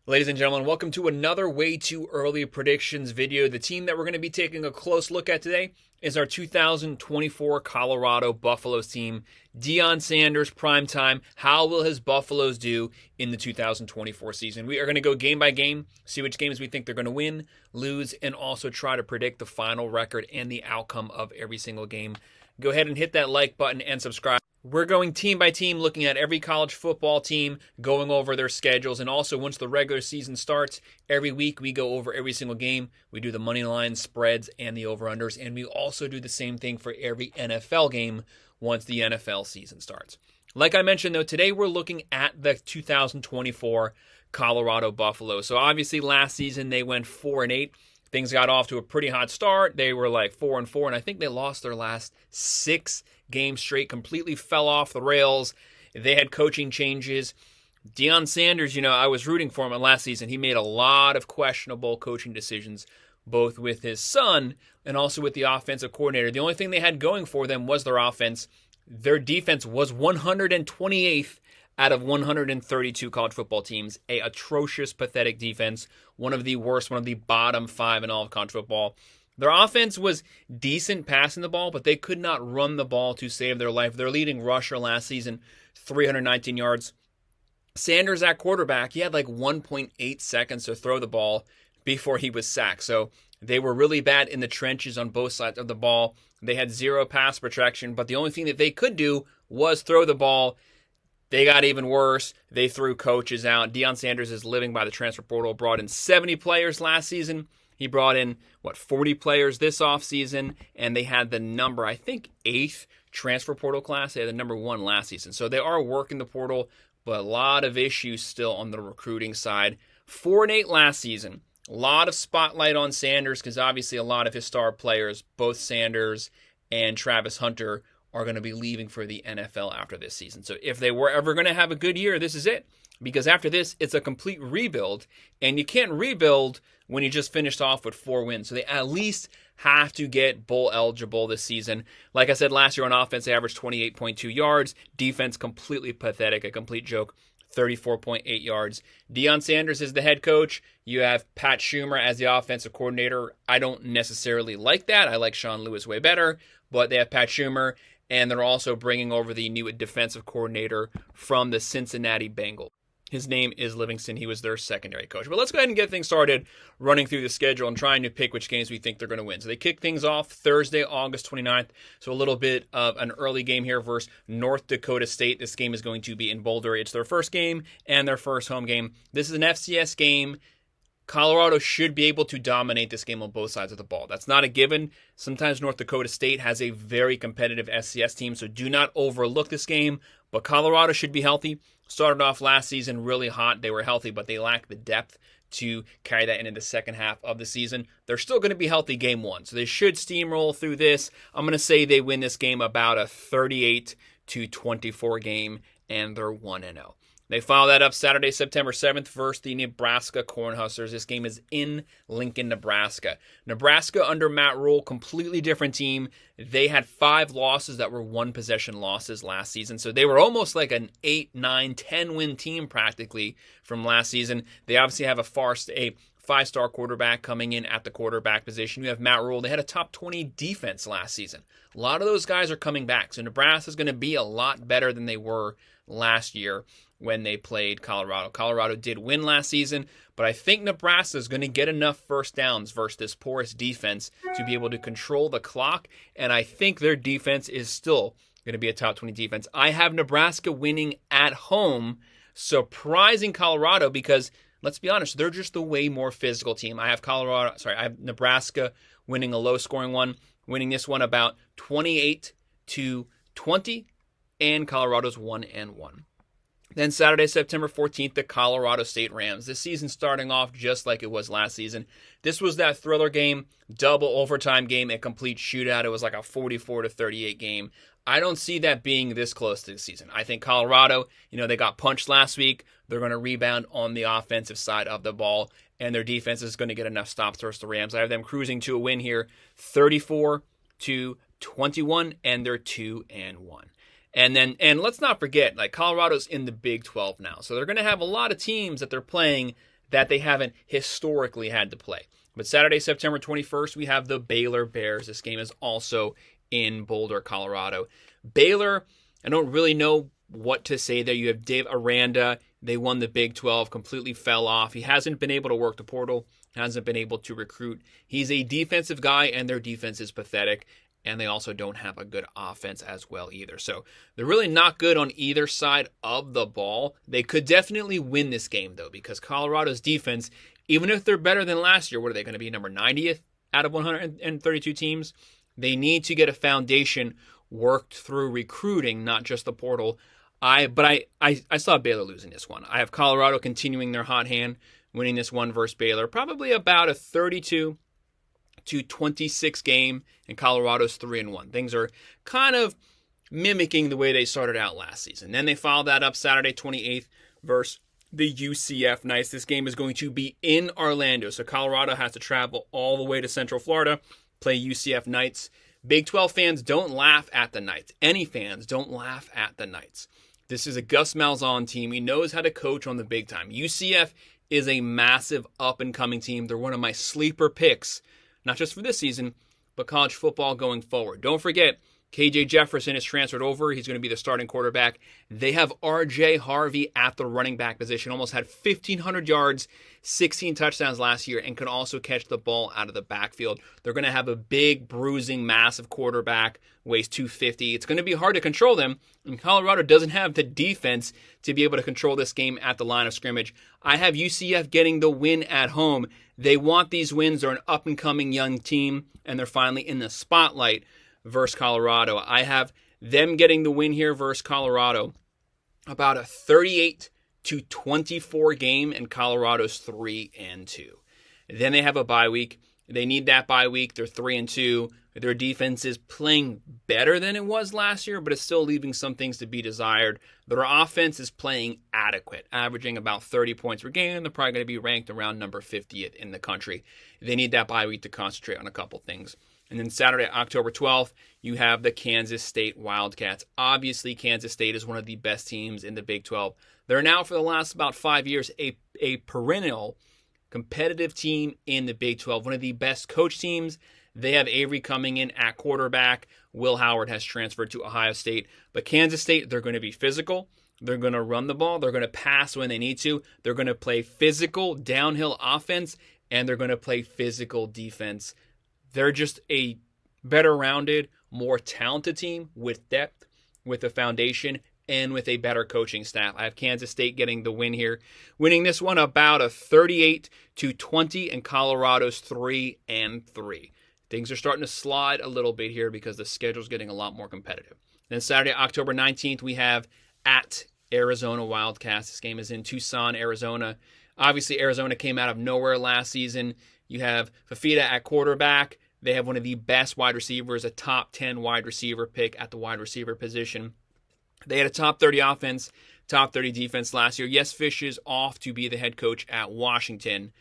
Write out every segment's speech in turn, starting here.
Ladies and gentlemen, welcome to another way too early predictions video. The team that we're going to be taking a close look at today is our 2024 Colorado Buffaloes team. Deion Sanders, primetime. How will his Buffaloes do in the 2024 season? We are going to go game by game, see which games we think they're going to win, lose, and also try to predict the final record and the outcome of every single game. Go ahead and hit that like button and subscribe. We're going team by team, looking at every college football team, going over their schedules, and also once the regular season starts, every week we go over every single game. We do the money line, spreads, and the over-unders, and we also do the same thing for every NFL game once the NFL season starts. Like I mentioned, though, today we're looking at the 2024 Colorado Buffaloes. So obviously last season they went 4-8. Things got off to a pretty hot start. They were like 4-4, and I think they lost their last 6 games straight, completely fell off the rails. They had coaching changes. Deion Sanders, I was rooting for him last season. He made a lot of questionable coaching decisions, both with his son and also with the offensive coordinator. The only thing they had going for them was their offense. Their defense was 128th out of 132 college football teams. A atrocious, pathetic defense. One of the worst, one of the bottom 5 in all of college football. Their offense was decent passing the ball, but they could not run the ball to save their life. Their leading rusher last season, 319 yards. Sanders at quarterback, he had like 1.8 seconds to throw the ball before he was sacked. So they were really bad in the trenches on both sides of the ball. They had 0 pass protection, but the only thing that they could do was throw the ball. They got even worse. They threw coaches out. Deion Sanders is living by the transfer portal, brought in 70 players last season. He brought in, 40 players this offseason, and they had the number, I think, 8th transfer portal class. They had the number 1 last season. So they are working the portal, but a lot of issues still on the recruiting side. 4-8 last season. A lot of spotlight on Sanders because obviously a lot of his star players, both Sanders and Travis Hunter, are going to be leaving for the NFL after this season. So if they were ever going to have a good year, this is it. Because after this, it's a complete rebuild, and you can't rebuild when you just finished off with 4 wins. So they at least have to get bowl eligible this season. Like I said, last year on offense, they averaged 28.2 yards. Defense, completely pathetic, a complete joke, 34.8 yards. Deion Sanders is the head coach. You have Pat Schumer as the offensive coordinator. I don't necessarily like that. I like Sean Lewis way better, but they have Pat Schumer, and they're also bringing over the new defensive coordinator from the Cincinnati Bengals. His name is Livingston. He was their secondary coach. But let's go ahead and get things started running through the schedule and trying to pick which games we think they're going to win. So they kick things off Thursday, August 29th. So a little bit of an early game here versus North Dakota State. This game is going to be in Boulder. It's their first game and their first home game. This is an FCS game. Colorado should be able to dominate this game on both sides of the ball. That's not a given. Sometimes North Dakota State has a very competitive FCS team, so do not overlook this game. But Colorado should be healthy. Started off last season really hot. They were healthy, but they lacked the depth to carry that into the second half of the season. They're still going to be healthy game 1, so they should steamroll through this. I'm going to say they win this game about a 38-24 game, and they're 1-0. They follow that up Saturday, September 7th versus the Nebraska Cornhuskers. This game is in Lincoln, Nebraska. Nebraska under Matt Rule, completely different team. They had 5 losses that were 1-possession losses last season. So they were almost like an 8, 9, 10-win team practically from last season. They obviously have a 5-star quarterback coming in at the quarterback position. You have Matt Rule. They had a top 20 defense last season. A lot of those guys are coming back. So Nebraska is going to be a lot better than they were last year when they played Colorado. Colorado did win last season, but I think Nebraska is going to get enough first downs versus this porous defense to be able to control the clock, and I think their defense is still going to be a top 20 defense. I have Nebraska winning at home, surprising Colorado because, let's be honest, they're just the way more physical team. I have Nebraska winning a low-scoring one, winning this one about 28-20, and Colorado's 1-1. Then Saturday, September 14th, the Colorado State Rams. This season starting off just like it was last season. This was that thriller game, double overtime game, a complete shootout. It was like a 44-38 game. I don't see that being this close to the season. I think Colorado, they got punched last week. They're going to rebound on the offensive side of the ball, and their defense is going to get enough stops versus the Rams. I have them cruising to a win here, 34-21, and they're 2-1. And let's not forget, Colorado's in the Big 12 now. So they're going to have a lot of teams that they're playing that they haven't historically had to play. But Saturday, September 21st, we have the Baylor Bears. This game is also in Boulder, Colorado. Baylor, I don't really know what to say there. You have Dave Aranda. They won the Big 12, completely fell off. He hasn't been able to work the portal, hasn't been able to recruit. He's a defensive guy, and their defense is pathetic. And they also don't have a good offense as well either. So they're really not good on either side of the ball. They could definitely win this game, though, because Colorado's defense, even if they're better than last year, what are they going to be, number 90th out of 132 teams? They need to get a foundation worked through recruiting, not just the portal. I saw Baylor losing this one. I have Colorado continuing their hot hand, winning this one versus Baylor. Probably about a 32-26 game, and Colorado's 3-1. Things are kind of mimicking the way they started out last season. Then they followed that up Saturday 28th versus the UCF Knights. This game is going to be in Orlando, so Colorado has to travel all the way to Central Florida, play UCF Knights. Big 12 fans don't laugh at the Knights. Any fans don't laugh at the Knights. This is a Gus Malzahn team. He knows how to coach on the big time. UCF is a massive up-and-coming team. They're one of my sleeper picks, not just for this season, but college football going forward. Don't forget, KJ Jefferson is transferred over. He's going to be the starting quarterback. They have RJ Harvey at the running back position. Almost had 1,500 yards, 16 touchdowns last year, and could also catch the ball out of the backfield. They're going to have a big, bruising, massive quarterback, weighs 250. It's going to be hard to control them, and Colorado doesn't have the defense to be able to control this game at the line of scrimmage. I have UCF getting the win at home. They want these wins. They're an up-and-coming young team, and they're finally in the spotlight versus Colorado. I have them getting the win here versus Colorado. About a 38-24 game, and Colorado's 3-2. Then they have a bye week. They need that bye week. They're 3-2. Their defense is playing better than it was last year, but it's still leaving some things to be desired. Their offense is playing adequate, averaging about 30 points per game. They're probably going to be ranked around number 50th in the country. They need that bye week to concentrate on a couple things. And then Saturday, October 12th, you have the Kansas State Wildcats. Obviously, Kansas State is one of the best teams in the Big 12. They're now, for the last about 5 years, a perennial competitive team in the Big 12. One of the best coach teams. They have Avery coming in at quarterback. Will Howard has transferred to Ohio State. But Kansas State, they're going to be physical. They're going to run the ball. They're going to pass when they need to. They're going to play physical downhill offense, and they're going to play physical defense. They're just a better rounded, more talented team with depth, with a foundation, and with a better coaching staff. I have Kansas State getting the win here, winning this one about a 38-20, and Colorado's 3-3. Things are starting to slide a little bit here because the schedule's getting a lot more competitive. Then Saturday, October 19th, we have at Arizona Wildcats. This game is in Tucson, Arizona. Obviously, Arizona came out of nowhere last season. You have Fafita at quarterback. They have one of the best wide receivers, a top 10 wide receiver pick at the wide receiver position. They had a top 30 offense, top 30 defense last year. Yes, Fish is off to be the head coach at Washington,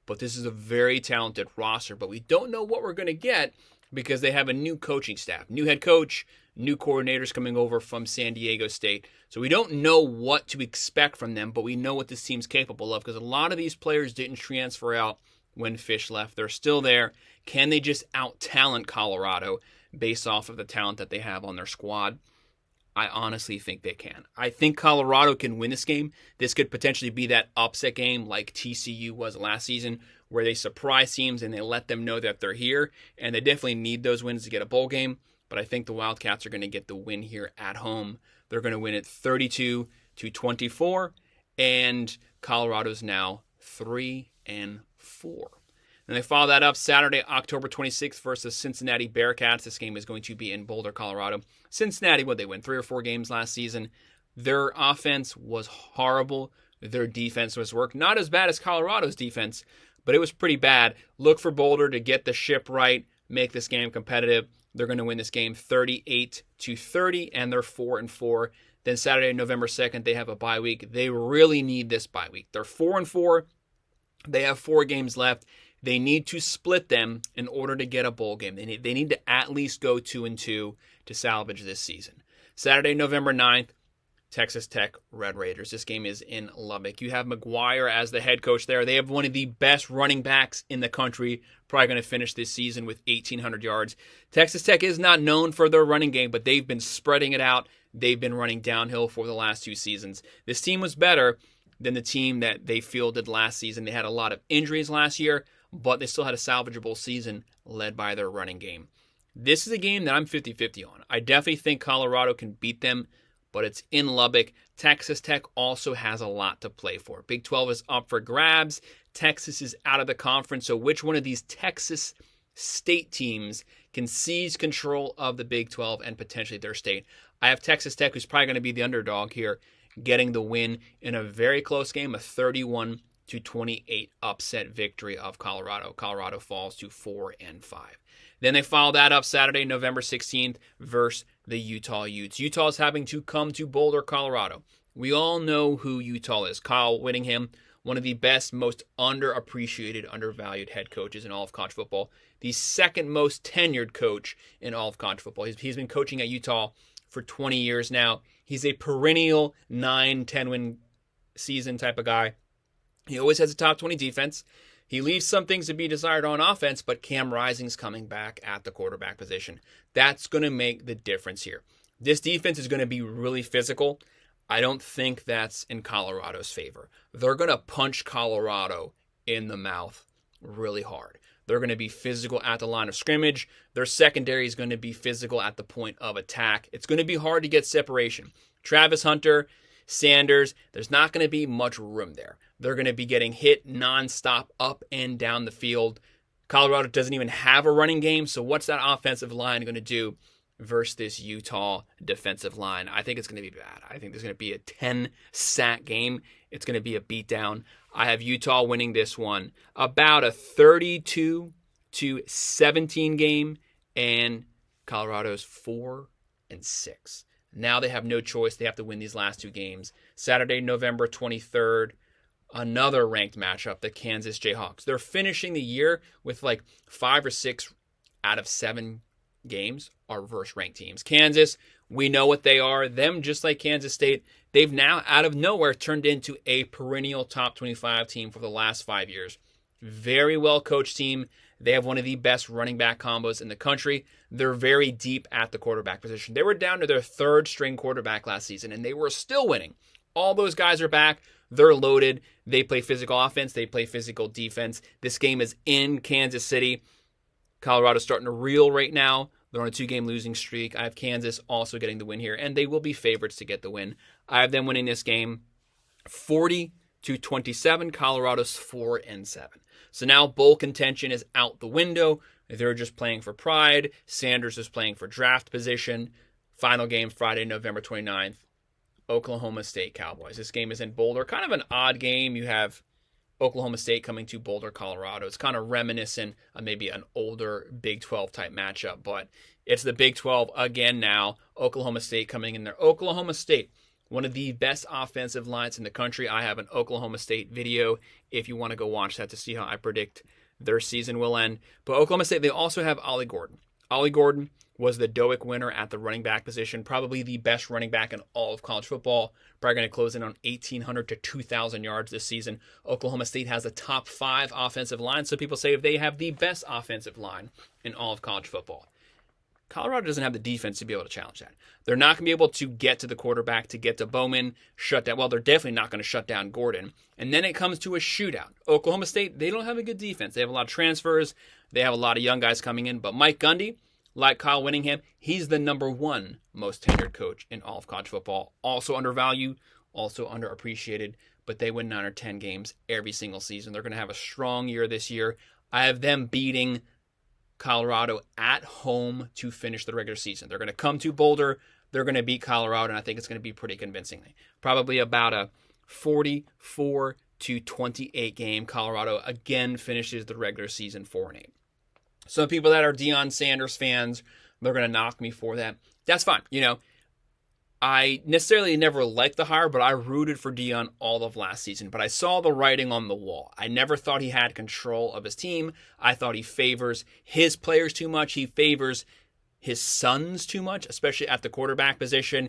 but this is a very talented roster. But we don't know what we're going to get because they have a new coaching staff, new head coach, new coordinators coming over from San Diego State. So we don't know what to expect from them, but we know what this team's capable of because a lot of these players didn't transfer out when Fish left. They're still there. Can they just out-talent Colorado based off of the talent that they have on their squad? I honestly think they can. I think Colorado can win this game. This could potentially be that upset game like TCU was last season where they surprise teams and they let them know that they're here. And they definitely need those wins to get a bowl game. But I think the Wildcats are going to get the win here at home. They're going to win it 32-24. And Colorado's now 3-4. And they follow that up Saturday, October 26th versus Cincinnati Bearcats. This game is going to be in Boulder, Colorado. Cincinnati, they win 3 or 4 games last season. Their offense was horrible. Their defense was work. Not as bad as Colorado's defense, but it was pretty bad. Look for Boulder to get the ship right, make this game competitive. They're going to win this game 38-30, and they're 4-4. Then Saturday, November 2nd, they have a bye week. They really need this bye week. They're 4-4. They have 4 games left. They need to split them in order to get a bowl game. They need to at least go 2-2 to salvage this season. Saturday, November 9th, Texas Tech Red Raiders. This game is in Lubbock. You have McGuire as the head coach there. They have one of the best running backs in the country, probably going to finish this season with 1,800 yards. Texas Tech is not known for their running game, but they've been spreading it out. They've been running downhill for the last 2 seasons. This team was better than the team that they fielded last season. They had a lot of injuries last year, but they still had a salvageable season led by their running game. This is a game that I'm 50-50 on. I definitely think Colorado can beat them, but it's in Lubbock. Texas Tech also has a lot to play for. Big 12 is up for grabs. Texas is out of the conference, so which one of these Texas state teams can seize control of the Big 12 and potentially their state? I have Texas Tech, who's probably going to be the underdog here, getting the win in a very close game, a 31-28 upset victory of Colorado. Colorado falls to 4-5. Then they follow that up Saturday, November 16th, versus the Utah Utes. Utah is having to come to Boulder, Colorado. We all know who Utah is. Kyle Whittingham, one of the best, most underappreciated, undervalued head coaches in all of college football. The second most tenured coach in all of college football. He's been coaching at Utah for 20 years now. He's a perennial 9-10 win season type of guy. He always has a top 20 defense. He leaves some things to be desired on offense, but Cam Rising's coming back at the quarterback position. That's going to make the difference here. This defense is going to be really physical. I don't think that's in Colorado's favor. They're going to punch Colorado in the mouth really hard. They're going to be physical at the line of scrimmage. Their secondary is going to be physical at the point of attack. It's going to be hard to get separation. Travis Hunter, Sanders, there's not going to be much room there. They're going to be getting hit nonstop up and down the field. Colorado doesn't even have a running game, so what's that offensive line going to do versus this Utah defensive line? I think it's going to be bad. I think there's going to be a 10-sack game. It's going to be a beatdown. I have Utah winning this one about a 32-17 game, and Colorado's 4-6. Now they have no choice. They have to win these last 2 games. Saturday, November 23rd, another ranked matchup, the Kansas Jayhawks. They're finishing the year with like 5 or 6 out of 7 games are versus ranked teams. Kansas, we know what they are. Them, just like Kansas State, they've now out of nowhere turned into a perennial top 25 team for the last 5 years. Very well coached team. They have one of the best running back combos in the country. They're very deep at the quarterback position. They were down to their 3rd string quarterback last season, and they were still winning. All those guys are back. They're loaded. They play physical offense. They play physical defense. This game is in Kansas City. Colorado's starting to reel right now. They're on a 2-game losing streak. I have Kansas also getting the win here, and they will be favorites to get the win. I have them winning this game 40-27. Colorado's 4-7. So now bowl contention is out the window. They're just playing for pride. Sanders is playing for draft position. Final game Friday, November 29th. Oklahoma State Cowboys. This game is in Boulder. Kind of an odd game. You have Oklahoma State coming to Boulder, Colorado. It's kind of reminiscent of maybe an older Big 12 type matchup, but it's the Big 12 again now. Oklahoma State coming in there. Oklahoma State, one of the best offensive lines in the country. I have an Oklahoma State video if you want to go watch that to see how I predict their season will end. But Oklahoma State, they also have Ollie Gordon. Ollie Gordon was the Doak winner at the running back position, probably the best running back in all of college football. Probably going to close in on 1,800 to 2,000 yards this season. Oklahoma State has a top 5 offensive line, so people say if they have the best offensive line in all of college football. Colorado doesn't have the defense to be able to challenge that. They're not going to be able to get to the quarterback, to get to Bowman, shut down. Well, they're definitely not going to shut down Gordon. And then it comes to a shootout. Oklahoma State, they don't have a good defense. They have a lot of transfers. They have a lot of young guys coming in. But Mike Gundy, like Kyle Whittingham, he's the number 1 most tenured coach in all of college football. Also undervalued, also underappreciated, but they win 9 or 10 games every single season. They're going to have a strong year this year. I have them beating Colorado at home to finish the regular season. They're going to come to Boulder. They're going to beat Colorado, and I think it's going to be pretty convincingly. Probably about a 44-28 game. Colorado again finishes the regular season 4-8. Some people that are Deion Sanders fans, they're going to knock me for that. That's fine. You know, I necessarily never liked the hire, but I rooted for Deion all of last season. But I saw the writing on the wall. I never thought he had control of his team. I thought he favors his players too much. He favors his sons too much, especially at the quarterback position.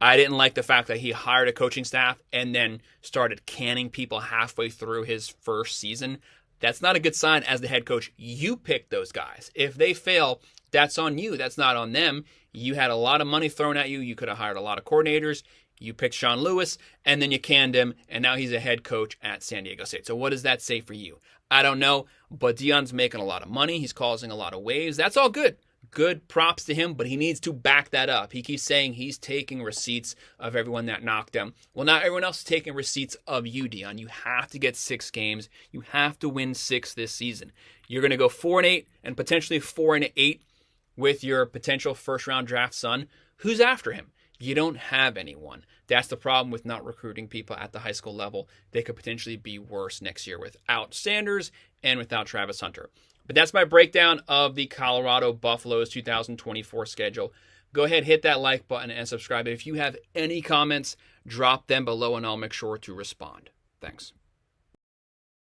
I didn't like the fact that he hired a coaching staff and then started canning people halfway through his first season. That's not a good sign as the head coach. You picked those guys. If they fail, that's on you. That's not on them. You had a lot of money thrown at you. You could have hired a lot of coordinators. You picked Sean Lewis, and then you canned him, and now he's a head coach at San Diego State. So what does that say for you? I don't know, but Deion's making a lot of money. He's causing a lot of waves. That's all good. Good props to him, but he needs to back that up. He keeps saying he's taking receipts of everyone that knocked him. Well, not everyone else is taking receipts of you, Deion. You have to get 6 games. You have to win 6 this season. You're going to go 4-8 and potentially 4-8 with your potential first-round draft son. Who's after him? You don't have anyone. That's the problem with not recruiting people at the high school level. They could potentially be worse next year without Sanders and without Travis Hunter. But that's my breakdown of the Colorado Buffaloes 2024 schedule. Go ahead, hit that like button and subscribe. If you have any comments, drop them below and I'll make sure to respond. Thanks.